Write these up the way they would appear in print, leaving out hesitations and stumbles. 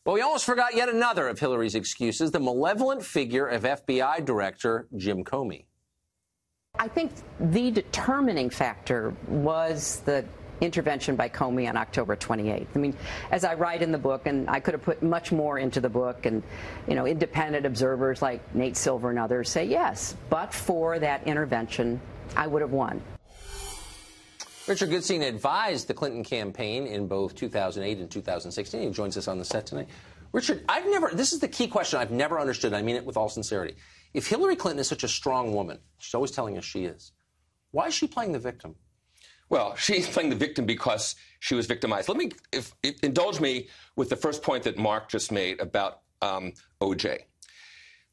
Well, we almost forgot yet another of Hillary's excuses, the malevolent figure of FBI Director Jim Comey. I think the determining factor was the intervention by Comey on October 28th. I mean, as I write in the book, and I could have put much more into the book, and, you know, independent observers like Nate Silver and others say yes, but for that intervention, I would have won. Richard Goodstein advised the Clinton campaign in both 2008 and 2016. He joins us on the set tonight. Richard, this is the key question I've never understood. I mean it with all sincerity. If Hillary Clinton is such a strong woman, she's always telling us she is, why is she playing the victim? Well, she's playing the victim because she was victimized. Let me indulge me with the first point that Mark just made about OJ.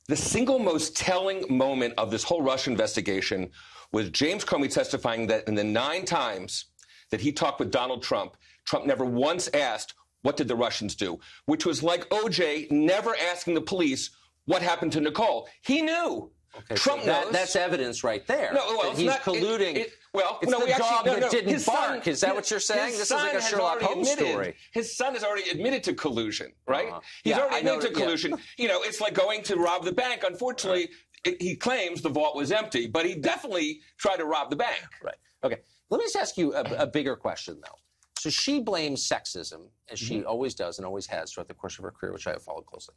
The single most telling moment of this whole Russia investigation was James Comey testifying that in the 9 times that he talked with Donald Trump, Trump never once asked, what did the Russians do? Which was like OJ never asking the police what happened to Nicole. He knew. Okay, Trump so knows. That's evidence right there. No, well, that he's not, colluding. It's the dog that didn't bark. Is that what you're saying? This is like a Sherlock Holmes story. His son has already admitted to collusion, right? He's already admitted to collusion. Yeah. You know, it's like going to rob the bank. Unfortunately, he claims the vault was empty, but he definitely tried to rob the bank. Right. Okay. Let me just ask you a bigger question, though. So she blames sexism, as she always does and always has throughout the course of her career, which I have followed closely.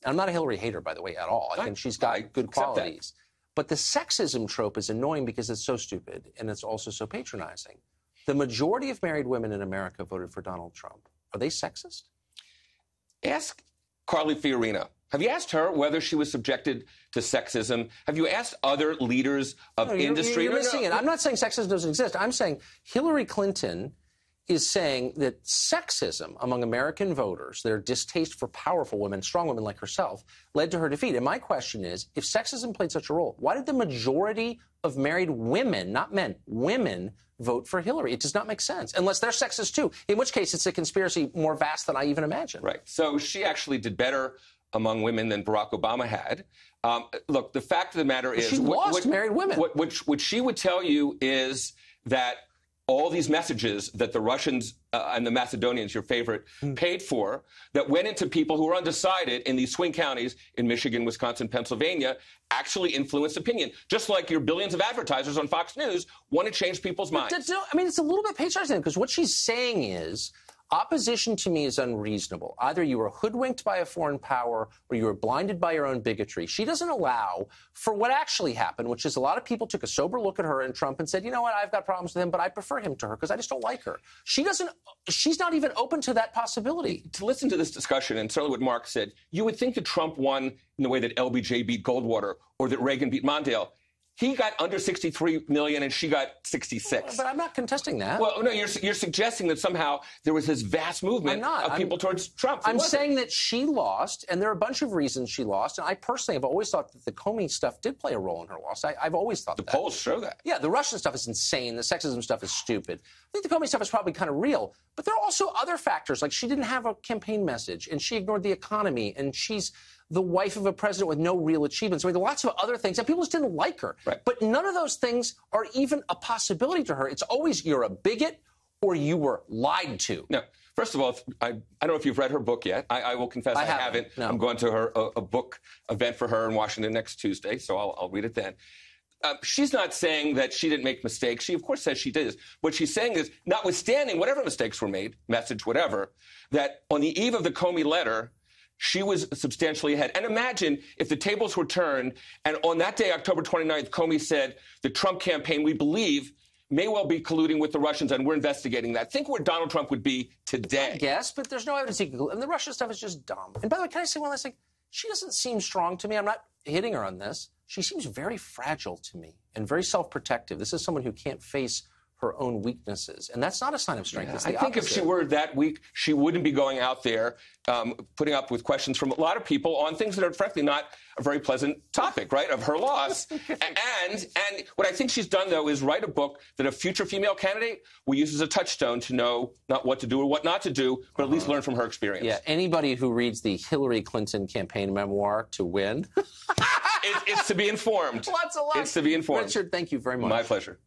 I'm not a Hillary hater, by the way, at all. I think she's got good qualities. But the sexism trope is annoying because it's so stupid and it's also so patronizing. The majority of married women in America voted for Donald Trump. Are they sexist? Ask Carly Fiorina. Have you asked her whether she was subjected to sexism? Have you asked other leaders of industry? You're missing it. I'm not saying sexism doesn't exist. I'm saying Hillary Clinton is saying that sexism among American voters, their distaste for powerful women, strong women like herself, led to her defeat. And my question is, if sexism played such a role, why did the majority of married women, not men, women, vote for Hillary? It does not make sense, unless they're sexist too, in which case it's a conspiracy more vast than I even imagined. Right. So she actually did better among women than Barack Obama had. Look, the fact of the matter is... She lost married women. What she would tell you is that all these messages that the Russians and the Macedonians, your favorite, paid for, that went into people who were undecided in these swing counties in Michigan, Wisconsin, Pennsylvania, actually influenced opinion. Just like your billions of advertisers on Fox News want to change people's minds. I mean, it's a little bit patronizing because what she's saying is, opposition to me is unreasonable. Either you were hoodwinked by a foreign power or you were blinded by your own bigotry. She doesn't allow for what actually happened, which is a lot of people took a sober look at her and Trump and said, you know what, I've got problems with him, but I prefer him to her because I just don't like her. She's not even open to that possibility. To listen to this discussion, and certainly what Mark said, you would think that Trump won in the way that LBJ beat Goldwater or that Reagan beat Mondale. He got under 63 million and she got 66. But I'm not contesting that. Well, no, you're suggesting that somehow there was this vast movement of people towards Trump. I'm saying that she lost, and there are a bunch of reasons she lost. And I personally have always thought that the Comey stuff did play a role in her loss. I've always thought that. The polls show that. Yeah, the Russian stuff is insane. The sexism stuff is stupid. I think the Comey stuff is probably kind of real. But there are also other factors, like she didn't have a campaign message, and she ignored the economy, and she's the wife of a president with no real achievements. I mean, lots of other things, and people just didn't like her. Right. But none of those things are even a possibility to her. It's always you're a bigot or you were lied to. No. First of all, I don't know if you've read her book yet. I will confess I haven't. No. I'm going to a book event for her in Washington next Tuesday, so I'll read it then. She's not saying that she didn't make mistakes. She, of course, says she did. What she's saying is, notwithstanding whatever mistakes were made, message, whatever, that on the eve of the Comey letter, she was substantially ahead. And imagine if the tables were turned, and on that day, October 29th, Comey said, the Trump campaign, we believe, may well be colluding with the Russians, and we're investigating that. Think where Donald Trump would be today. I guess, but there's no evidence he could collude. And the Russian stuff is just dumb. And by the way, can I say one last thing? She doesn't seem strong to me. I'm not hitting her on this. She seems very fragile to me and very self-protective. This is someone who can't face her own weaknesses. And that's not a sign of strength. It's the I think opposite. if she were that weak, she wouldn't be going out there putting up with questions from a lot of people on things that are, frankly, not a very pleasant topic, right, of her loss. and what I think she's done, though, is write a book that a future female candidate will use as a touchstone to know not what to do or what not to do, but at least learn from her experience. Yeah, anybody who reads the Hillary Clinton campaign memoir to win... it's to be informed. Lots of luck. It's to be informed. Richard, thank you very much. My pleasure.